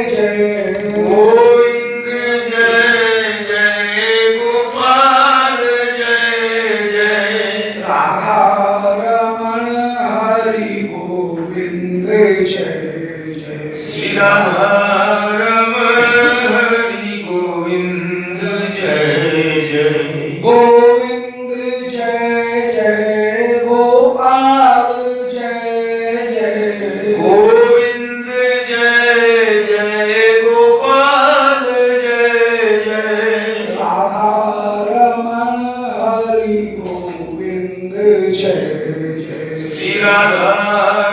जय गोविंद जय जय गोपाल जय जय राधा रमण हरि गोविंद जय जय श्री राधा रमण हरि गोविंद जय जय गोविंद जय जय गोपाल जय जय गोविंद जय जय गोपाल जय जय राधा रमण हरि गोविंद जय जय श्री राधा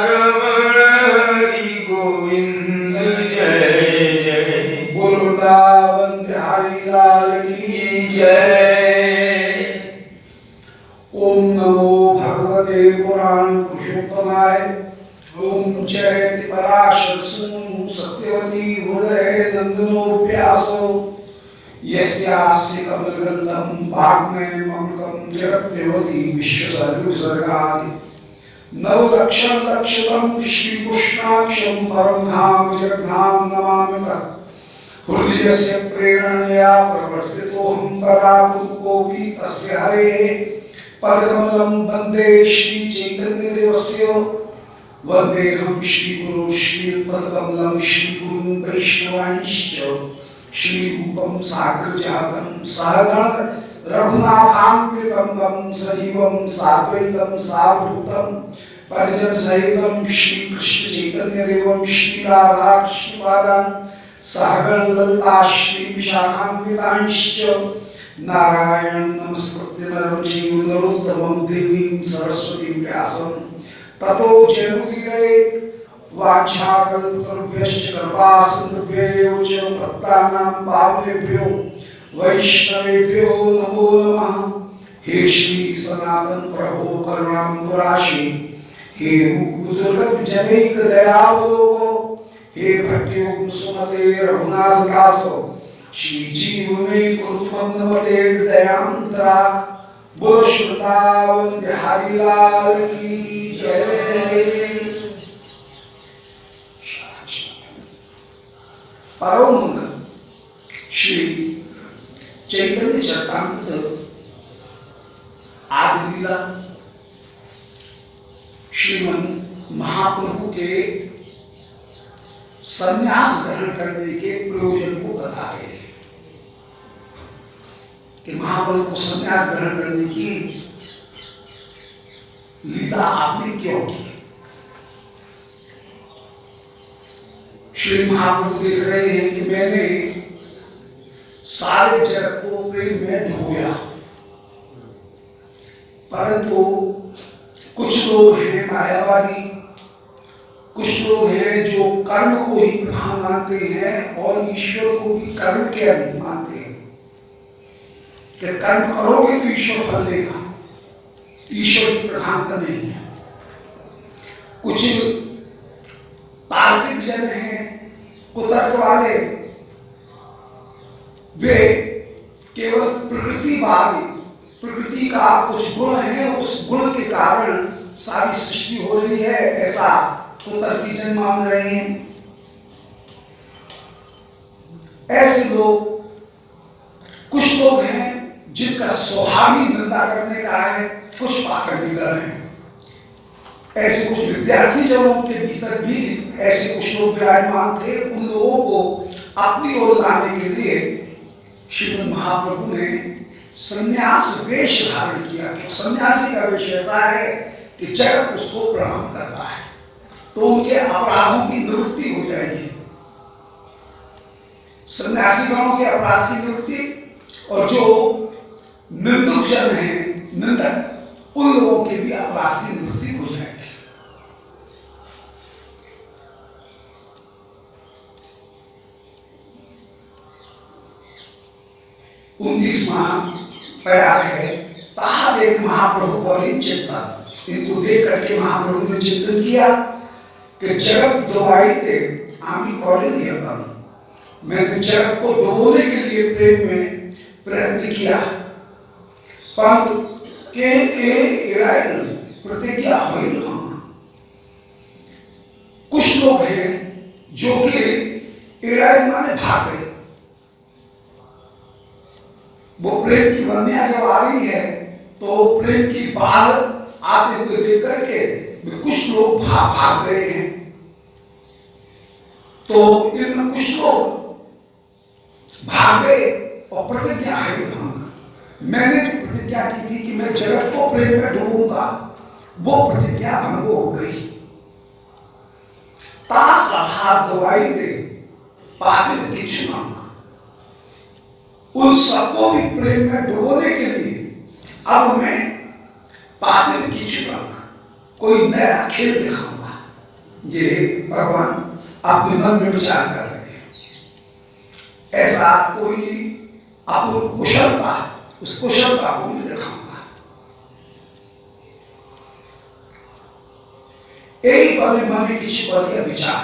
रमण हरि गोविंद जय जय बोल वृंदावन बिहारी लाल की जय ओम नमो भगवते पुराण पुरुषोत्तमाय ओम जयति पराशर सूनु सत्यवती हृदय नंदनो व्यासो यस्यास्य कमलगंधम वाग्मयमृतं जगद्देवती विश्वसर्गविसर्गादि नवदक्षं लक्षितं श्रीकृष्णाक्षं परं धाम जगद्धाम नमामि तत् हृदयस्य प्रेरणया प्रवर्तितोऽहं पराकुकोऽपि तस्य हरेः पदकमलं वन्दे श्रीचैतन्यदेवस्य वन्देऽहं श्रीगुरुं श्रीपदकमलं श्रीगुरुं वैष्णवांश्च श्रीरूपं साग्रजातं सहगण रघुनाथान्वितं तं सजीवं साद्वैतं सावधूतं परिजनसहितं श्रीकृष्णचैतन्यदेवं श्रीराधाकृष्णपादान् सहगण ललिता श्रीविशाखान्वितांश्च नारायणं नमस्कृत्य नरं चैव नरोत्तमं देवीं सरस्वतीं व्यासं ततो जयमुदीरयेत् वाञ्छाकल्पतरुभ्यश्च कृपासिन्धुभ्यैव च भक्तानां पावनेभ्यो वैष्णवेभ्यो नमो नमः। हे श्री सनातन प्रभो करुणाम्बुराशि, हे रूपदुर्गत जनैक दयावलोको, हे भट्टयोगं सुमते रघुनाथ दासो, श्री जीव में कुरुत्वं नमते हृदयांतराक्। बोलो श्री वृंदावन बिहारी लाल की जय। परम मंगल श्री चैतन्य चरितामृत आदि लीला श्रीमन महाप्रभु के संन्यास ग्रहण करने के प्रयोजन को बता रहे हैं कि महाप्रभु को संन्यास ग्रहण करने की लीला आपने क्यों की। श्री महाप्रभु देख रहे हैं कि मैंने सारे जगत को प्रेम में डुबोया, परंतु कुछ लोग हैं मायावादी, कुछ लोग हैं जो कर्म को ही प्रधान मानते हैं और ईश्वर को भी कर्म के अधीन मानते हैं कि कर्म करोगे तो ईश्वर फल देगा, ईश्वर की प्रधानता नहीं है। कुछ तार्किक जन हैं, कुतर्क वाले, वे केवल प्रकृतिवादी, प्रकृति का कुछ गुण है, उस गुण के कारण सारी सृष्टि हो रही है, ऐसा कुतर्की जन मान रहे हैं। ऐसे लोग, कुछ लोग हैं जिनका स्वभाव ही निंदा करने का है, कुछ पाखंडीगर हैं। ऐसे कुछ विद्यार्थी जनों के भीतर भी ऐसे कुछ लोग विराजमान थे। उन लोगों को अपनी ओर लाने के लिए श्रीमद् महाप्रभु ने संन्यास वेश धारण किया। कि सन्यासी का वेश ऐसा है कि जगत उसको प्रणाम करता है, तो उनके अपराधों की निवृत्ति हो जाएगी। सन्यासी गणों के अपराध की निवृत्ति, और जो निंदक जन हैं, निंदक, उन लोगों के भी अपराध की निवृत्ति हो जाएगी। 19वां प्यार है ताहा देख महाप्रभु को चिंता। इनको देख करके महाप्रभु ने चिंतन किया कि जगत डुबाई थे आमी कौन हतम, मैंने जगत को डुबोने के लिए प्रेम में प्रयत्न किया, परंतु के प्रतिज्ञा हुई। कुछ लोग हैं जो कि एड़ाई माने भाग गए। वो प्रेम की बंदियां जब आ रही है तो प्रेम की बाढ़ आते हुए देख करके कुछ लोग भाग गए हैं। तो इनमें कुछ लोग भाग गए और प्रतिज्ञा है भंग। मैंने तो प्रतिज्ञा की थी कि मैं जगत को प्रेम में डूबूंगा, वो प्रतिज्ञा भंग हो गई। तास आहार दवाई दे पातिल की चुनाव, उन सबको भी प्रेम में डुबोने के लिए अब मैं पातिल की चुनाव कोई नया खेल दिखाऊंगा। ये भगवान अपने मन में विचार कर रहे हैं। ऐसा कोई अपूर्व कुशलता, उस कुशलता को मैं दिखाऊंगा। यही पल मन किसी पर यह विचार,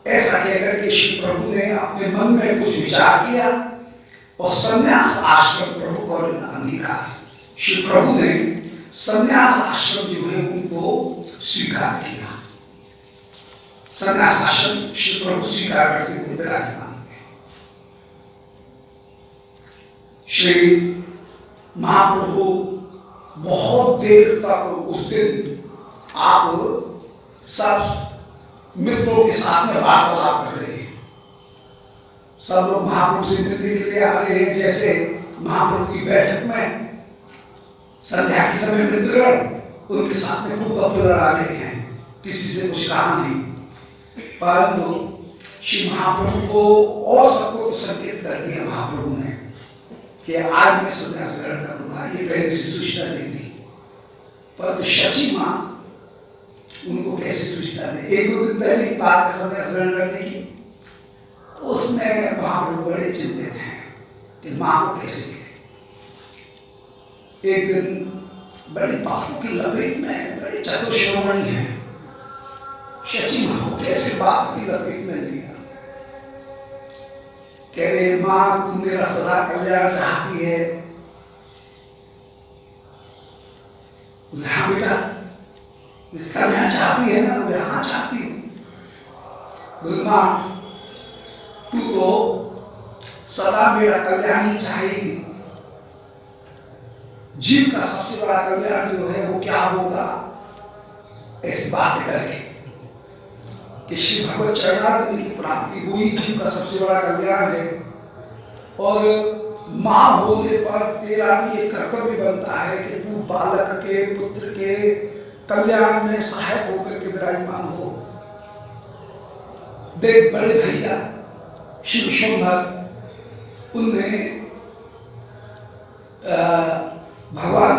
ऐसा कहकर के श्री प्रभु ने अपने मन में कुछ विचार किया और संन्यास आश्रम प्रभु को अंगीकार। श्री प्रभु ने संन्यास आश्रम जो है उनको स्वीकार किया। संन्यास आश्रम श्री प्रभु स्वीकार करते हुए विराजमान। श्री महाप्रभु बहुत देर तक उस दिन आप सब मित्रों के साथ में वार्तालाप कर रहे हैं। सब लोग महाप्रभु से मिलने के लिए आ रहे हैं। जैसे महाप्रभु की बैठक में संध्या के समय मित्रगण उनके साथ में खूब गप्पे लड़ा रहे हैं, किसी से कुछ कहा नहीं। परंतु श्री महाप्रभु को और सबको तो संकेत कर दिया महाप्रभु ने कि आज मैं संन्यास ग्रहण करूंगा, ये पहले से सूचना दे दी। परंतु शची माँ उनको कैसे सूचना दे? एक दो दिन पहले की बात है संन्यास ग्रहण करने की। तो उसमें महाप्रभु बड़े चिंतित हैं कि माँ को कैसे कहे। एक दिन बड़ी बातों की लपेट में बड़े चतुर शिरोमणि हैं, शची माँ को कैसे बात की लपेट में लिया। कह रहे माँ तुम मेरा सदा कल्याण चाहती है। हाँ बेटा कल्याण चाहती है ना? बोले हाँ चाहती हूँ। बोले माँ तू तो सदा मेरा कल्याण ही चाहेगी। जीव का सबसे बड़ा कल्याण जो है वो क्या होगा? ऐसी बातें करके कि श्री भगवत चरणारविंद की प्राप्ति हुई जीव का सबसे बड़ा कल्याण है। और माँ होने पर तेरा भी एक कर्तव्य बनता है कि तू बालक के पुत्र के कल्याण में सहायक होकर के विराजमान हो। देख बड़े भैया श्री विश्वम्भर उनने भगवान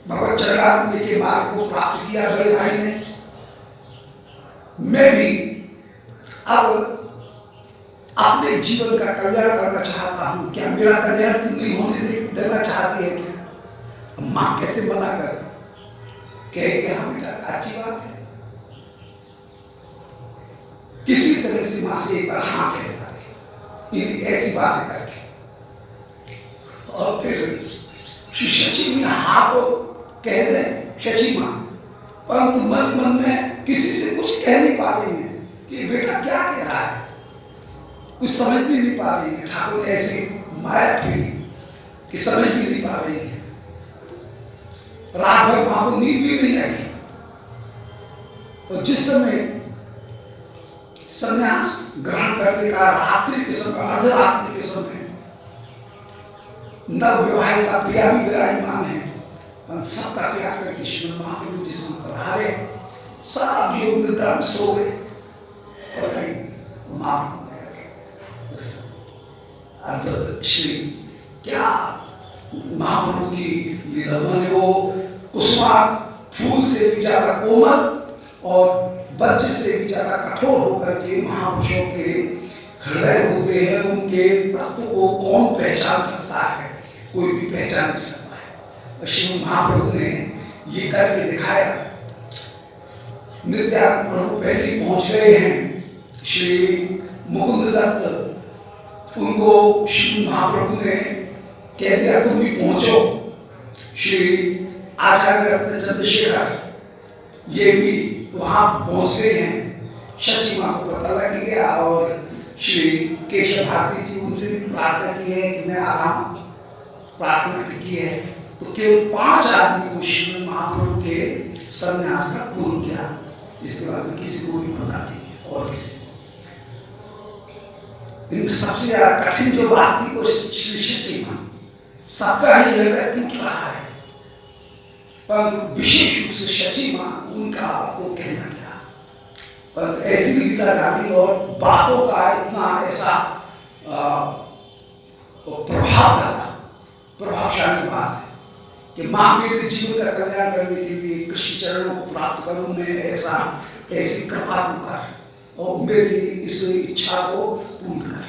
भगवत चरणारविंद के मार्ग को प्राप्त किया बड़े भाई ने। मैं भी अब अपने जीवन का कल्याण करना चाहता हूं। क्या मेरा कल्याण तुम नहीं होने देना चाहती है क्या? मां कैसे मना कर कहेगी हाँ बेटा अच्छी बात है। किसी तरह से मां से एक बार हाँ कह पाए ऐसी बातें करके। और फिर श्री शची में हाँ तो कह दे शची मां, परंतु मन मन में किसी से कुछ कह नहीं पा रही है कि बेटा क्या कह रहा है, कुछ समझ भी नहीं पा रही है। ठाकुर ऐसी माया फिरी कि समझ भी नहीं पा रही है। रात भर मां को नींद भी नहीं आई। और जिस समय संन्यास ग्रहण करने का रात्रि के समय, अर्धरात्रि के समय नव विवाहिता प्रिया भी विराजमान है। सबका त्याग करके श्री महाप्रभु जिस समय पधारे सब लोग निद्रा में सो गए। श्री क्या महाप्रभु की लीला ने वो कुसुमा फूल से भी ज्यादा कोमल और वज्र से भी ज्यादा कठोर होकर के महापुरुषों के हृदय होते हैं। उनके तत्व को कौन पहचान सकता है? कोई भी पहचान नहीं सकता है। श्री महाप्रभु ने ये करके दिखाया। नित्यानंद प्रभु पहले पहुंच गए हैं। श्री मुकुंद दत्त उनको श्री महाप्रभु ने कह दिया तुम भी पहुंचो। श्री आचार्य रत्न चंद्रशेखर ये भी वहां पहुंच गए हैं। शची मां को पता लग गया और श्री केशव भारती जी उनसे भी प्रार्थना की है कि मैं आराम प्रार्थना की है, तो केवल 5 आदमी को श्रीमद् महाप्रभु के संन्यास का पूर्ण किया। इसके बाद में किसी को भी पता नहीं और किसी को। इनमें सबसे ज्यादा कठिन जो बात थी वो श्री सची मां, सबका ही हृदय टूट रहा है, परंतु विशेष रूप से सची मां उनका तो कहना क्या, पर ऐसी लीला डाली और बातों का इतना ऐसा प्रभाव डाला, प्रभावशाली बात है कि मां मेरे जीवन का कल्याण करने के लिए कृष्ण चरणों को प्राप्त करूं, मैं ऐसी कृपा तू कर और मेरी इस इच्छा को पूर्ण कर।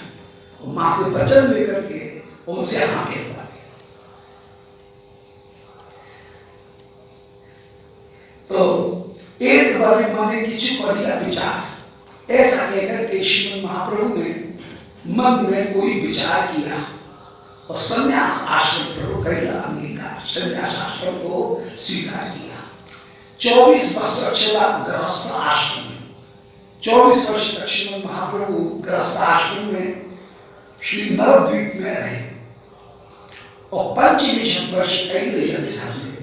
और मां से वचन लेकर के उनसे हाँ कहता है। तो एक बार माने किसी बढ़िया विचार ऐसा कहकर के श्रीमद् महाप्रभु ने मन में कोई विचार किया और संन्यास आश्रम प्रभु करेगा अंगीकार, संन्यास आश्रम को स्वीकार किया। 24 वर्ष चला गृहस्थ आश्रम में, 24 वर्ष तक श्रीमद् महाप्रभु गृहस्थ आश्रम में श्री नवद्वीप में रहे और 25 वर्ष कई रहे।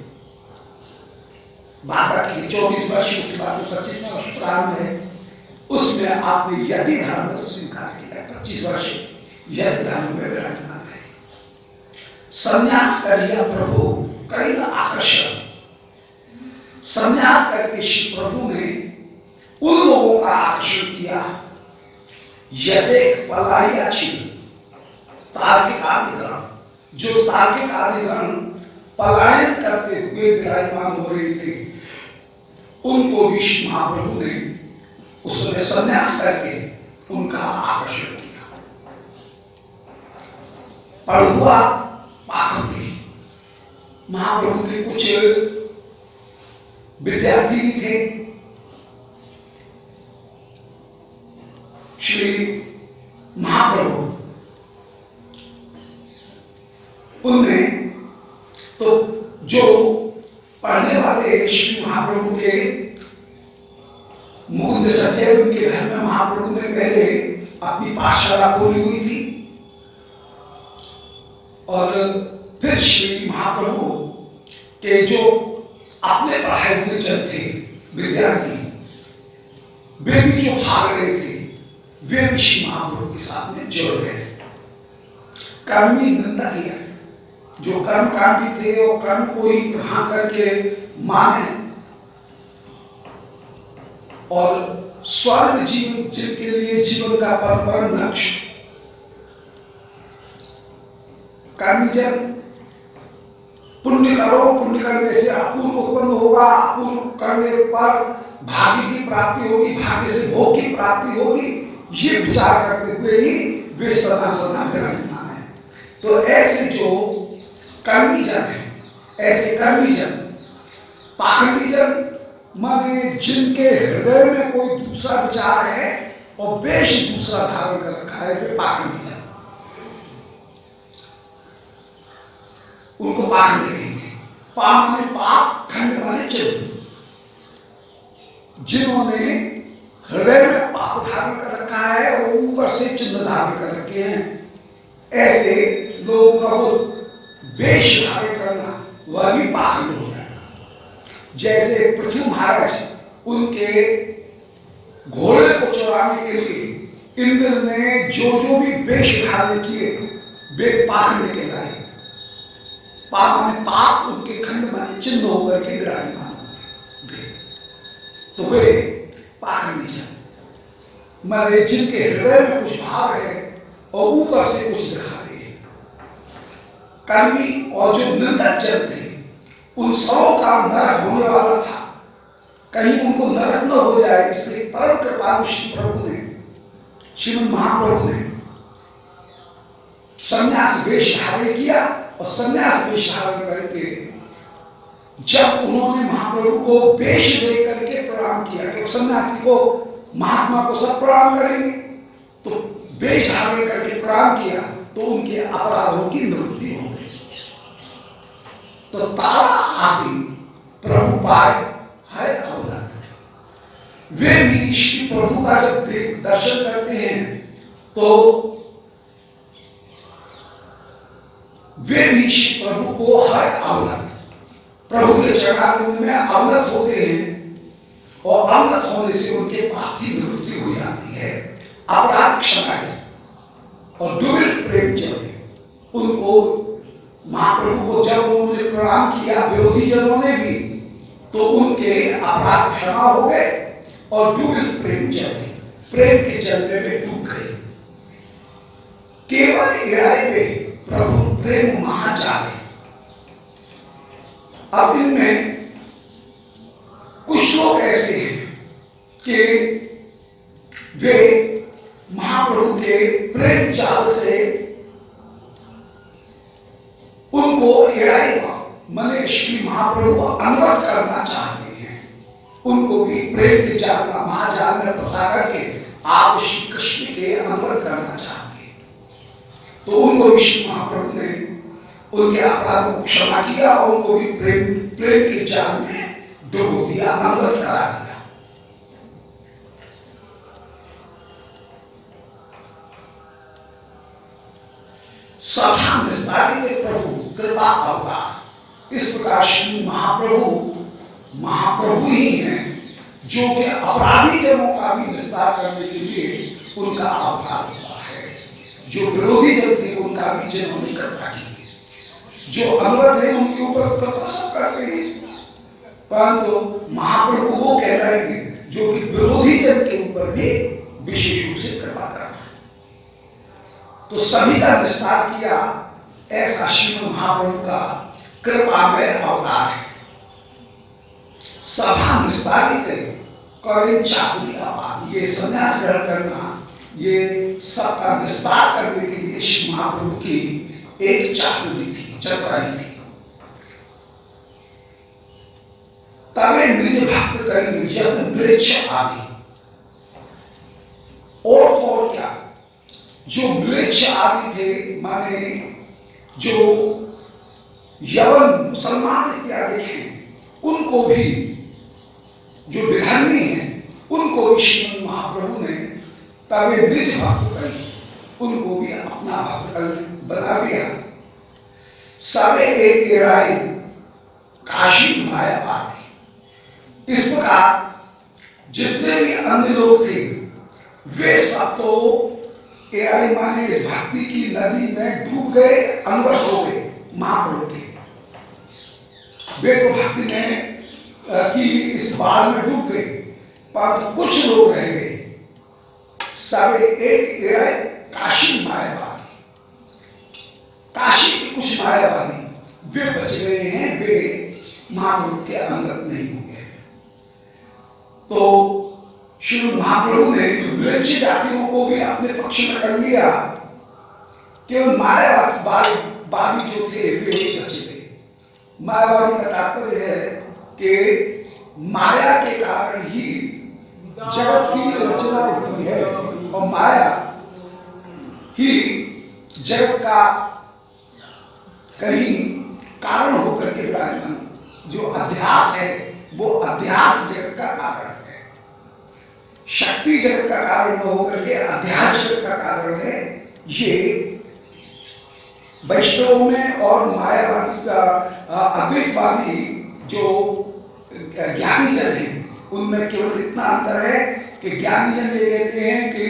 बाबा की 24 वर्ष, उसके बाद 25वां वर्ष प्रारंभ है, उसमें आपने यति धर्म स्वीकार किया। 25 वर्ष यति धर्म में विराजमान है। संन्यास कर लिया प्रभु, कई आकर्षण संन्यास करके श्री प्रभु ने उन लोगों का आकर्षण किया यदेक पलाया छी तार्किक आदिगण, जो तार्किक आदिगण पलायन करते हुए विराजमान हो रहे थे, उनको भी श्री महाप्रभु ने उस समय संन्यास करके उनका आकर्षण किया। पढ़ुआ पाखंडी महाप्रभु के कुछ विद्यार्थी भी थे। श्री महाप्रभु उनने तो जो पढ़ने वाले श्री महाप्रभु के मुकुंद सत्य, उनके घर में महाप्रभु ने पहले अपनी पाठशाला खोली हुई थी और फिर श्री महाप्रभु के जो अपने पढ़ाए हुए जन थे विद्यार्थी, वे भी जो भाग रहे थे, वे भी श्री महाप्रभु के साथ में जुड़ गए। कर्मी निंदा किया, जो कर्म कांडी थे वो कर्म को ही प्रधान करके माने और स्वर्ग जीवन जिनके लिए जीवन का परम लक्ष्य, कर्मी जन पुण्य करो, पुण्य करने से अपूर्व उत्पन्न होगा, अपूर्व करने पर भाग्य की प्राप्ति होगी, भाग्य से भोग की प्राप्ति होगी, ये विचार करते हुए ही वे सदा सदा विराजमान है। तो ऐसे जो कर्मी जन है, ऐसे कर्मी जन, पाखंडी जन माने जिनके हृदय में कोई दूसरा विचार है और वेश दूसरा धारण कर रखा है, वे पाखंडी जन, उनको पाखंडी कहेंगे। पा माने पाप, खंड माने चिन्ह। जिन्होंने हृदय में पाप धारण कर रखा है और ऊपर से चिन्ह धारण कर रखे हैं, ऐसे लोगों का वो वेश धारण करना वह भी पाखंड हो जाएगा। जैसे पृथ्वी महाराज उनके घोड़े को चुराने के लिए इंद्र ने जो भी वेश धारण किए वे पाखंड कहलाए। पाप में पाप उनके खंड माने चिन्ह होकर के विराजमान हुए, तो वे पाखंडी जन माने जिनके हृदय में कुछ भाव है और ऊपर से कुछ दिखा रहे हैं। कर्मी और जो निंदक जन थे, उन सबों का नरक होने वाला था, कहीं उनको नरक न हो जाए, इसलिए परम कृपालु श्री प्रभु ने, श्रीमद् महाप्रभु ने संन्यास वेश धारण किया और संन्यास वेश धारण करके जब उन्होंने महाप्रभु को वेश देख करके प्रणाम किया, क्योंकि सन्यासी को महात्मा को सब प्रणाम करेंगे, तो वेश धारण करके प्रणाम किया तो उनके अपराधों की निवृत्ति हो गई। तो तारा आसी प्रभु पाए है अवगत, वे भी श्री प्रभु का जब दर्शन करते हैं तो वे भी श्री प्रभु को हर अवनत, प्रभु के चरणारविंद में अवनत होते हैं और अवनत होने से उनके पाप की निवृत्ति हो जाती है, अपराध क्षमा है और दुर्लभ प्रेम चले। उनको महाप्रभु को जब उन्होंने प्रणाम किया विरोधी जनों ने भी, तो उनके अपराध क्षमा हो गए और दुर्लभ प्रेम चले, प्रेम के चलने में डूब गए। केवल इराए में प्रभु प्रेम महाजाल है। अब इनमें कुछ लोग ऐसे हैं कि वे महाप्रभु के प्रेम चाल से उनको एड़ाएगा, मने श्री महाप्रभु को अनुगत करना चाहते हैं, उनको भी प्रेम के जाल में महाजाल में फंसा करके आप श्री कृष्ण के अनुगत करना चाहते हैं। तो उनको भी श्री महाप्रभु ने उनके अपराध को क्षमा किया और उनको भी प्रेम के जाल में डुबो दिया, अनुगत करा दिया। सभा निस्तारित प्रभु कृपा अवतार। इस प्रकार श्री महाप्रभु ही हैं जो कि अपराधी जनों का भी निस्तार करने के लिए उनका अवतार हुआ है। जो विरोधी जन थे उनका भी जिन्होंने कृपा की, जो अनुगत है उनके ऊपर कृपा सब करते हैं, परंतु महाप्रभु वो कहलाएंगे जो कि विरोधी जन के ऊपर भी विशेष रूप से कृपा करना। तो सभी का विस्तार किया, ऐसा श्रीमद् महाप्रभु का कृपामय अवतार है। सभा विस्तारित करें चातुरी आपाद, ये संन्यास ग्रहण करना, ये सबका विस्तार करने के लिए श्री महाप्रभु की एक चातुरी थी, चतुराई थी। तवे निज भक्त करें यत्न म्लेच्छ आदि, और क्या जो म्लेच्छ आदि थे, माने जो यवन मुसलमान इत्यादि हैं, उनको भी जो विधर्मी हैं उनको भी श्रीमद् महाप्रभु ने तवे निज भक्त करी, उनको भी अपना भक्त बना दिया। सवे एक राय काशी माया पाते। इस प्रकार जितने भी अन्य लोग थे वे सब तो एआई माने इस भक्ति की नदी में डूब गए, अनुगत हो गए महाप्रभु के। वे तो भक्ति में की इस बाढ़ में डूब गए, पर कुछ लोग रह गए। सवे एक एआई काशी मायावादी, काशी के कुछ मायावादी वे बच गए हैं, वे महाप्रभु के अंगत नहीं हुए। तो श्री महाप्रभु ने म्लेच्छ जातियों को भी अपने पक्ष में कर लिया, केवल मायावादी जो थे वे बच गए। मायावादी का तात्पर्य है कि माया के कारण ही जगत की रचना हुई है और माया ही जगत का कहीं कारण होकर के विराजमान, जो अध्यास है वो अध्यास जगत का कारण है। शक्ति जगत का कारण न होकर के अध्यास जगत का कारण है। ये वैष्णवों में और मायावादी अद्वैतवादी जो ज्ञानी जन हैं उनमें केवल इतना अंतर है कि ज्ञानी जन ये कहते हैं कि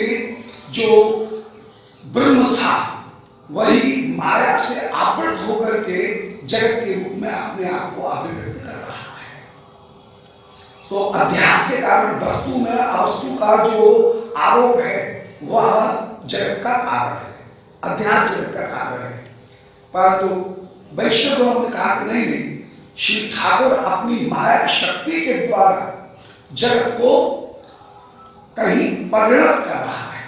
जो ब्रह्म था वही माया से आवृत होकर के जगत के रूप में अपने आप को अभिव्यक्त कर रहा है। तो अध्यास के कारण वस्तु में अवस्तु का जो आरोप है वह जगत का कारण है, अध्यास जगत का कारण है। परंतु वैष्णवों ने कहा कि नहीं, श्री ठाकुर अपनी माया शक्ति के द्वारा जगत को कहीं परिणत कर रहा है।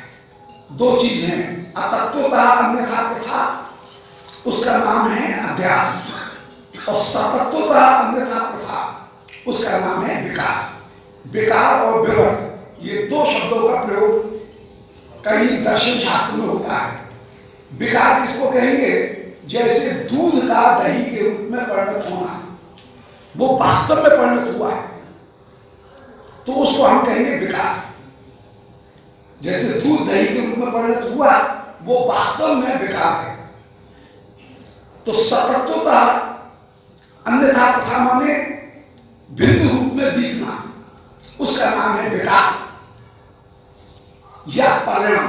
दो चीज हैं, अतत्वता अन्यथा के साथ उसका नाम है अध्यास, और सतत्वता अन्यथा के साथ उसका नाम है विकार। विकार और विवर्त ये दो शब्दों का प्रयोग कहीं दर्शन शास्त्र में होता है। विकार किसको कहेंगे? जैसे दूध का दही के रूप में परिणत होना, वो वास्तव में परिणत हुआ है तो उसको हम कहेंगे विकार। जैसे दूध दही के रूप में परिणत हुआ, वो वास्तव में विकार है। तो सतत्वता अन्यथा प्रथा माने भिन्न रूप में दिखना, उसका नाम है विकार या परिणाम।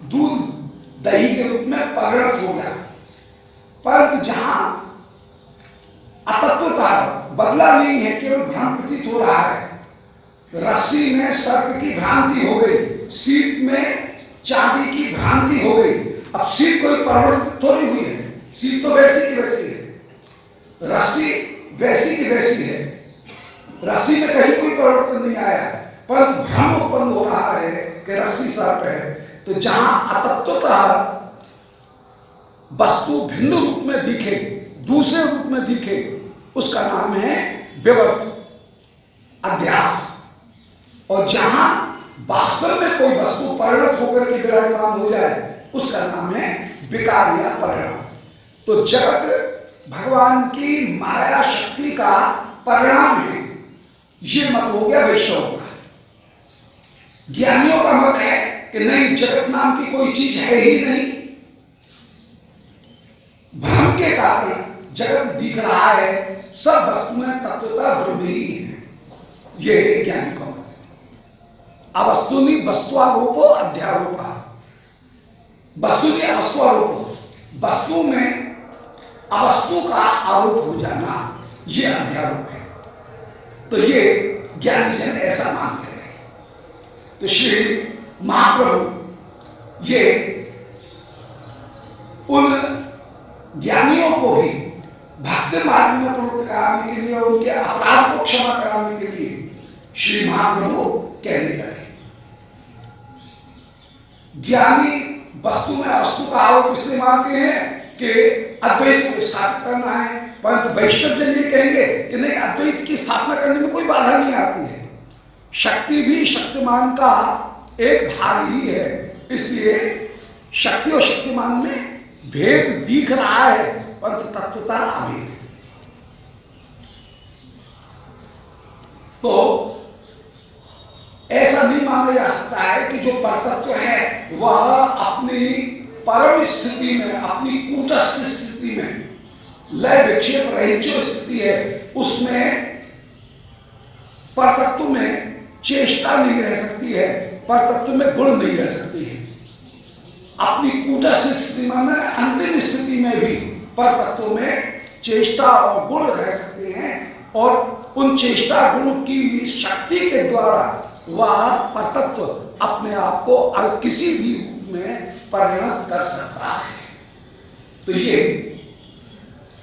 दूध दही के रूप में परिणत हो गया, परंतु जहां अतत्वता बदला नहीं है, केवल भ्रम प्रतीत हो रहा है। रस्सी में सर्प की भ्रांति हो गई, सीप में चांदी की भ्रांति हो गई। अब सीप कोई परिवर्तित थोड़ी हुई है, सीप तो वैसी की वैसी है, रस्सी वैसी की वैसी है, रस्सी में कहीं कोई परिवर्तन नहीं आया, परंतु भ्रम उत्पन्न हो रहा है कि रस्सी सर्प है। तो जहां अतत्वता वस्तु भिन्न रूप में दिखे, दूसरे रूप में दिखे, उसका नाम है विवर्त, अध्यास। और जहां वास्तव में कोई वस्तु परिणत होकर के विराजमान हो जाए, उसका नाम है विकार या परिणाम। तो जगत भगवान की माया शक्ति का परिणाम है, ये मत हो गया वैष्णव का। ज्ञानियों का मत है कि नहीं, जगत नाम की कोई चीज है ही नहीं, भ्रम के कारण जगत दिख रहा है, सब वस्तुएं तत्वतः ब्रह्म ही है, ये ज्ञानी का मत है। अवस्तुनि वस्तुआरोपो अध्यारोप, वस्तुनि अवस्तुआरोपो, वस्तु में अवस्तु का आरोप हो जाना, ये अध्यारोप है। तो ये ज्ञानी जन ऐसा मानते हैं। तो श्री महाप्रभु ये उन ज्ञानियों को भी भक्ति मार्ग में प्रवृत्त कराने के लिए, उनके अपराध को क्षमा कराने के लिए श्री महाप्रभु कहने लगे। ज्ञानी वस्तु में वस्तु का आरोप इसलिए मानते हैं कि अद्वैत को स्थापित करना है, परंतु वैष्णव जन ये कहेंगे कि नहीं, अद्वैत की स्थापना करने में कोई बाधा नहीं आती है, शक्ति भी शक्तिमान का एक भाग ही है, इसलिए शक्ति और शक्तिमान में भेद दिख रहा है, परंतु तत्वता अभेद है। तो ऐसा नहीं माना जा सकता है कि जो परतत्व है वह अपनी परम स्थिति में, अपनी कूटस्थ स्थिति में, लय विक्षेप रहित जो स्थिति है, उसमें परतत्व में चेष्टा नहीं रह सकती है, परतत्व में गुण नहीं रह सकती है। अपनी कूटस्थ स्थिति में, अंतिम स्थिति में भी परतत्व में चेष्टा और गुण रह सकते हैं, और उन चेष्टा गुण की शक्ति के द्वारा वह परतत्व अपने आप को किसी भी रूप में परिणत कर सकता है। तो ये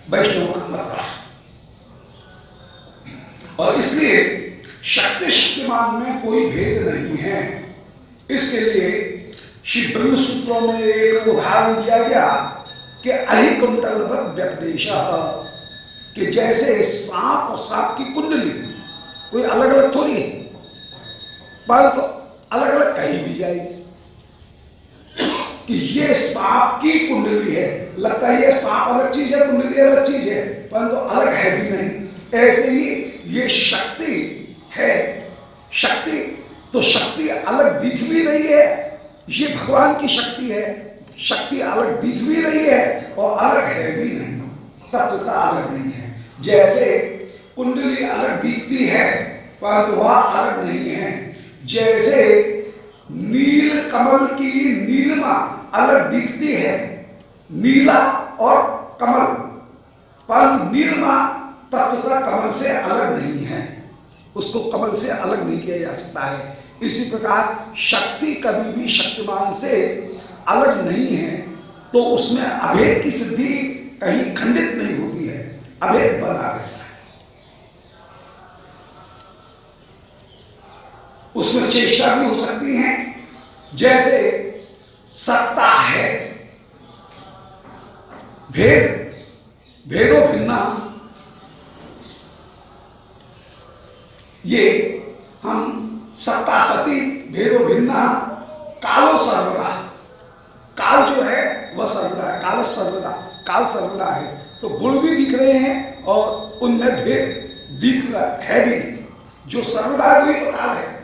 वैष्णव का मसला है, और इसलिए शक्ति शक्तिमान में कोई भेद नहीं है। इसके लिए श्री ब्रह्म सूत्रों में एक उदाहरण दिया गया कि अहिकुंडलवत व्यपदेश, कि जैसे सांप और सांप की कुंडली कोई अलग अलग थोड़ी है, परंतु अलग अलग कहीं भी जाएगी कि ये सांप की कुंडली है, लगता है ये सांप अलग चीज है, कुंडली अलग चीज है, परंतु अलग है भी नहीं। ऐसे ही ये शक्ति है, शक्ति तो शक्ति अलग दिख भी रही है, ये भगवान की शक्ति है, शक्ति अलग दिख भी रही है और अलग है भी नहीं, तत्वता अलग नहीं है। जैसे कुंडली अलग दिखती है परंतु वह अलग नहीं है, जैसे नील कमल की नीलिमा अलग दिखती है, नीला और कमल, पर नीलिमा तत्वतः कमल से अलग नहीं है, उसको कमल से अलग नहीं किया जा सकता है। इसी प्रकार शक्ति कभी भी शक्तिमान से अलग नहीं है, तो उसमें अभेद की सिद्धि कहीं खंडित नहीं होती है, अभेद बना रहता है। उसमें चेष्टा भी हो सकती है, जैसे सत्ता है, भेदो भिन्ना, ये हम सत्ता सती भेदो भिन्ना, कालो सर्वदा, काल जो है वह सर्वदा है, काल सर्वदा, काल सर्वदा है। तो गुण भी दिख रहे हैं और उनमें भेद दिख है भी नहीं, जो सर्वदा है वही तो काल है।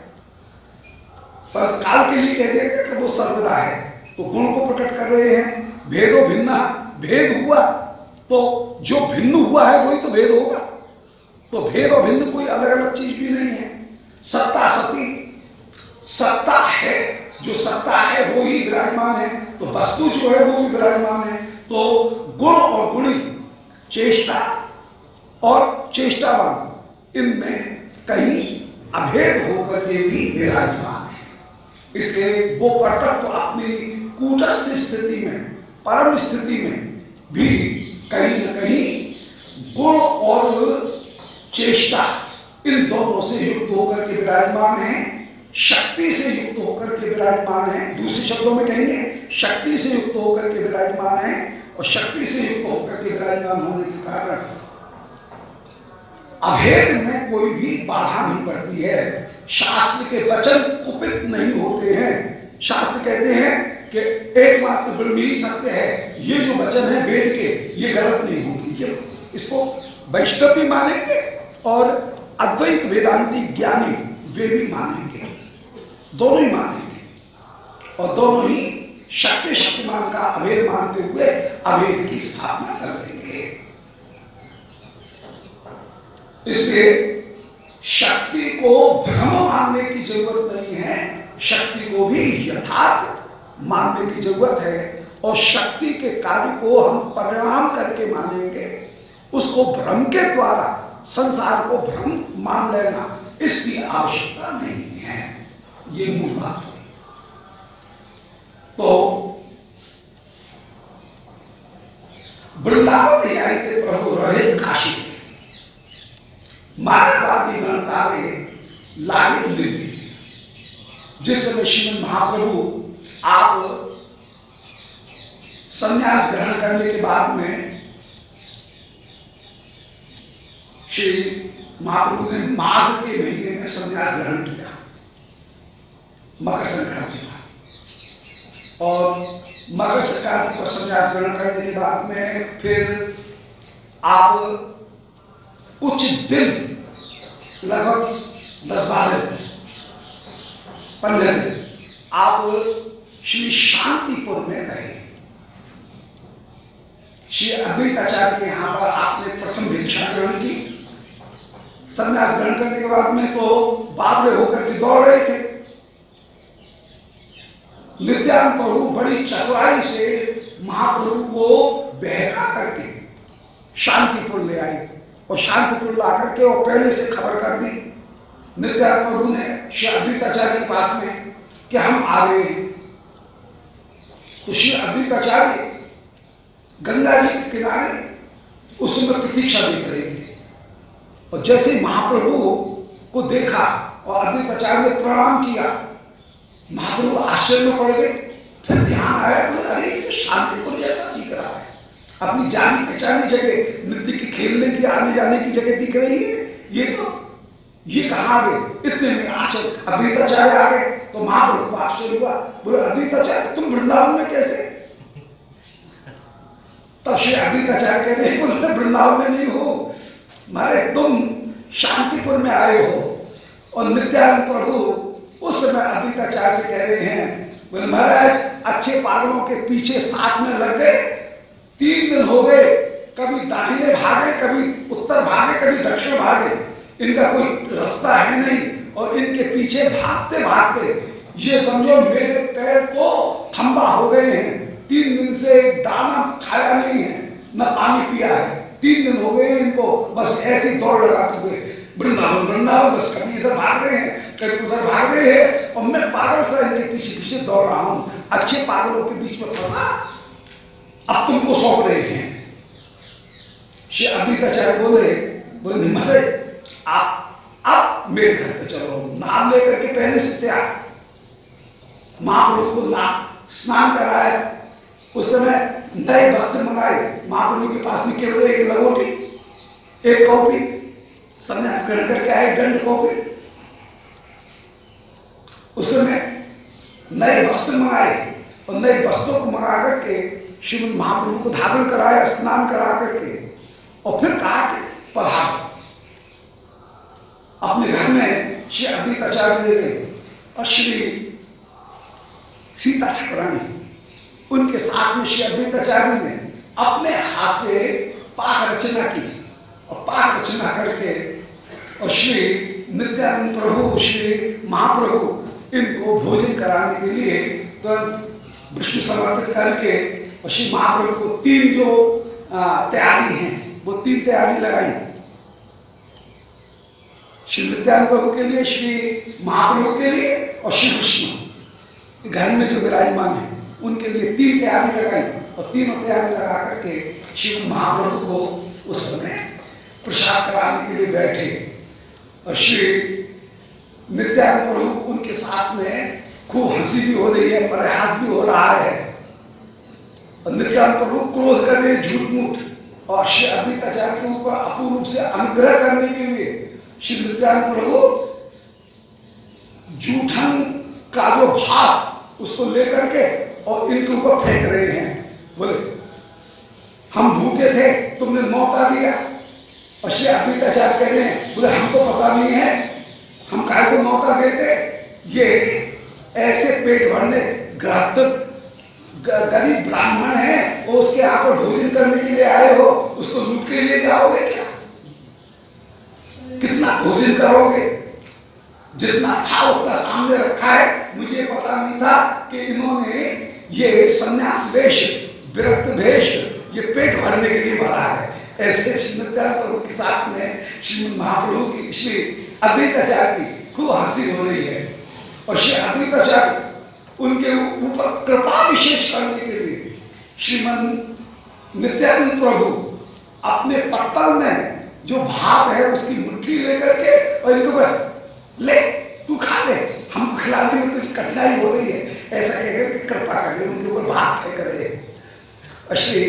पर काल के लिए कह देंगे कि वो सर्वदा है, तो गुण को प्रकट कर रहे हैं। भेदो भिन्न, भेद हुआ तो जो भिन्न हुआ है वही तो भेद होगा। तो भेद और भिन्न कोई अलग अलग चीज भी नहीं है। सत्ता सती, सत्ता है, जो सत्ता है वो ही विराजमान है, तो वस्तु जो है वो भी विराजमान है। तो गुण और गुणी, चेष्टा और चेष्टावान, इनमें कहीं अभेद होकर के भी विराजमान है। इसलिए वो परतत्व तो अपनी कूटस्थ स्थिति में, परम स्थिति में भी कहीं न कहीं गुण और चेष्टा इन दोनों से युक्त होकर के विराजमान है, शक्ति से युक्त होकर के विराजमान है। दूसरे शब्दों में कहेंगे शक्ति से युक्त होकर के विराजमान है, और शक्ति से युक्त होकर के विराजमान होने के कारण अभेद में कोई भी बाधा नहीं पड़ती है। शास्त्र के वचन कुपित नहीं होते हैं। शास्त्र कहते हैं कि एकमात्र ब्रह्म ही सत्य है, ये जो वचन है वेद के, ये गलत नहीं होंगे। ये इसको वैष्णव भी मानेंगे और अद्वैत वेदांती ज्ञानी वे भी मानेंगे, दोनों ही मानेंगे, और दोनों ही शक्ति शक्तिमान का अभेद मानते हुए अभेद की स्थापना कर देंगे। इसलिए शक्ति को भ्रम मानने की जरूरत नहीं है, शक्ति को भी यथार्थ मानने की जरूरत है। और शक्ति के कार्य को हम परिणाम करके मानेंगे, उसको भ्रम के द्वारा संसार को भ्रम मान लेना, इसकी आवश्यकता नहीं है। ये मूल बात है। तो वृंदावन आई के प्रभु रहे काशी, मायावादी गणतारे लागे उदित। जिस समय श्रीमद महाप्रभु आप संन्यास ग्रहण करने के बाद में श्री महाप्रभु ने माघ के महीने में संन्यास ग्रहण किया, मकर संक्रांति का। और मकर संक्रांति पर संन्यास ग्रहण करने के बाद में फिर आप कुछ दिन, लगभग 10-12 दिन, 15 दिन आप श्री शांतिपुर में रहे। श्री अद्वैताचार्य के यहाँ पर आपने प्रथम भिक्षा ग्रहण की। संन्यास ग्रहण करने के बाद में तो बाबरे होकर के दौड़ रहे थे। नित्यानंद प्रभु बड़ी चतुराई से महाप्रभु को बहका करके शांतिपुर ले आए, और शांतिपुर ला करके और पहले से खबर कर दी नित्यानंद प्रभु ने श्री अद्वैताचार्य के पास में कि हम आ रहे हैं। तो श्री अद्वैताचार्य गंगा जी के किनारे उस समय प्रतीक्षा देख रहे थे, और जैसे ही महाप्रभु को देखा और अद्वैताचार्य ने प्रणाम किया, महाप्रभु आश्चर्य में पड़ गए। फिर ध्यान आया, बोले अरे ये तो शांतिपुर जैसा दिख रहा है, अपनी जानी पहचानी जगह, नित्य की खेलने की आने जाने की जगह दिख रही है। ये कहाँ आ गए? इतने में आश्चर्य, अद्वैताचार्य आ गए। तो महाप्रभु को आश्चर्य हुआ, बोले अद्वैताचार्य तुम वृंदावन में कैसे? तब श्री अद्वैताचार्य कहते हैं, बोले मैं वृंदावन में नहीं हूँ, मारे तुम शांतिपुर में आए हो। और नित्यानंद प्रभु उस समय अद्वैताचार्य से कह रहे हैं, बोले महाराज अच्छे पागलों के पीछे साथ में लग गए, 3 दिन हो गए, कभी दाहिने भागे, कभी उत्तर भागे, कभी दक्षिण भागे, इनका कोई रास्ता है नहीं, और इनके पीछे भागते भागते ये समझो मेरे पैर तो थंबा हो गए हैं। 3 दिन से दाना खाया नहीं है, न पानी पिया है, 3 दिन हो गए इनको, बस ऐसे ही दौड़ लगाते हुए वृंदावन वृंदावन, बस कभी इधर भाग रहे हैं, कभी उधर भाग रहे हैं, और मैं पागल सा इनके पीछे पीछे दौड़ रहा हूँ, अच्छे पागलों के बीच में फंसा, अब तुमको सौंप रहे हैं। श्री अद्वैताचार्य बोले महाराज आप मेरे घर पे चलो, नाम लेकर के पहले से तैयार। महाप्रभु को स्नान कराया, उस समय नए वस्त्र मंगाए। महाप्रभु के पास में केवल एक लगोटी, एक कॉपी, संन्यास ग्रहण करके आए, दंड कॉपी। उस समय नए वस्त्र मंगाए, और नए वस्त्रों को मंगा करके श्रीमद महाप्रभु को धारण कराया, स्नान करा करके, और फिर कहा कि पधारो। अपने घर में श्री अद्वैताचार्य ले गए, और श्री सीता ठाकुरानी, उनके साथ में श्री अद्वैताचार्य ने अपने हाथ से पाक रचना की और पाक रचना करके और श्री नित्यानंद प्रभु, श्री महाप्रभु इनको भोजन कराने के लिए तो विष्णु समर्पित करके और श्री महाप्रभु को 3 जो तैयारी हैं वो 3 तैयारी लगाई। श्री नित्यानंद प्रभु के लिए, श्री महाप्रभु के लिए और श्री विष्णु घर में जो विराजमान है उनके लिए 3 तैयारी लगाई और तीनों तैयारी लगा करके श्री महाप्रभु को उस समय प्रसाद कराने के लिए बैठे और श्री नित्यानंद प्रभु उनके साथ में खूब हंसी भी हो रही है, परिहास भी हो रहा है और नित्यानंद प्रभु क्रोध कर रहे झूठ मूठ और श्री अद्वैताचार्य के ऊपर अपूर्ण रूप से अनुग्रह करने के लिए श्री नित्यानंद प्रभु जूठन का जो भात उसको लेकर के और इनके ऊपर फेंक रहे हैं। बोले हम भूखे थे, तुमने न्योता दिया। और श्री अद्वैताचार्य कह रहे हैं, बोले हमको पता नहीं है, हम काहे को न्योता देते, ये ऐसे पेट भरने गृहस्थ गरीब ब्राह्मण है और उसके यहाँ पर भोजन करने के लिए आए हो, उसको लूट के लिए जाओगे क्या? कितना भोजन करोगे? जितना था उतना सामने रखा है। मुझे पता नहीं था कि इन्होंने ये संन्यास वेश, विरक्त वेश ये पेट भरने के लिए भरा है। ऐसे श्री नित्यानंद प्रभु के साथ में श्रीमद महाप्रभु की, श्री अद्वैताचार्य की खूब हंसी हो रही है और श्री अद्वैताचार्य उनके ऊपर कृपा विशेष करने के लिए श्रीमद नित्यानंद प्रभु अपने पत्तल में जो भात है उसकी मुट्ठी लेकर के और इनको ले तू खा ले, हमको खिलाने में तुझे कठिनाई हो रही है, ऐसा कहकर कृपा कर उनके ऊपर भात फेंक रहे। और श्री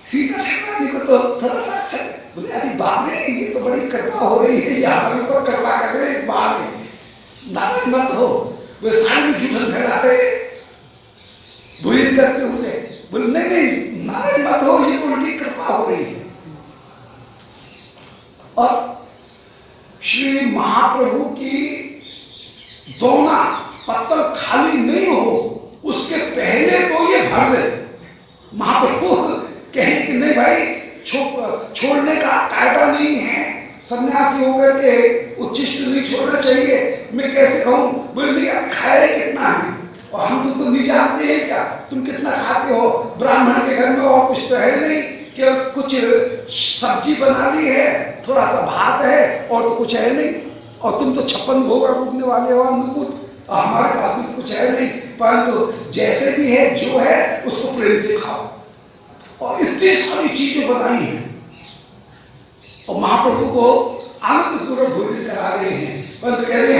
सीता ठाकुरानी को तो थोड़ा सा अच्छा बोले, अरे बाप रे ये तो बड़ी कृपा हो रही है, ये हमारे ऊपर कृपा कर रहे इस बार में, नाराज मत हो। वे सारे में जूठन फैला रहे भोजन करते हुए, बोले नहीं नहीं नाराज मत हो, ये तो उनकी कृपा हो रही है। और श्री महाप्रभु की दोना पत्तल खाली नहीं हो उसके पहले तो ये भर दे। महाप्रभु कहें कि नहीं भाई छोड़ने का कायदा नहीं है, सन्यासी होकर के उच्छिष्ट नहीं छोड़ना चाहिए। मैं कैसे कहूँ? बोले नहीं आप खाया कितना है और हम तुमको नहीं जानते हैं क्या, तुम कितना खाते हो? ब्राह्मण के घर में और कुछ तो है नहीं कि कुछ सब्जी बना ली है, थोड़ा सा भात है और तो कुछ है नहीं, और तुम तो 56 भोग रोकने वाले हो अनुकूल, और हमारे पास में तो कुछ है नहीं, परंतु जैसे भी है जो है उसको प्रेम से खाओ। और इतनी सारी चीजें बनाई हैं और महाप्रभु को आनंद पूर्वक भोजन करा रहे हैं, परंतु कह रहे हैं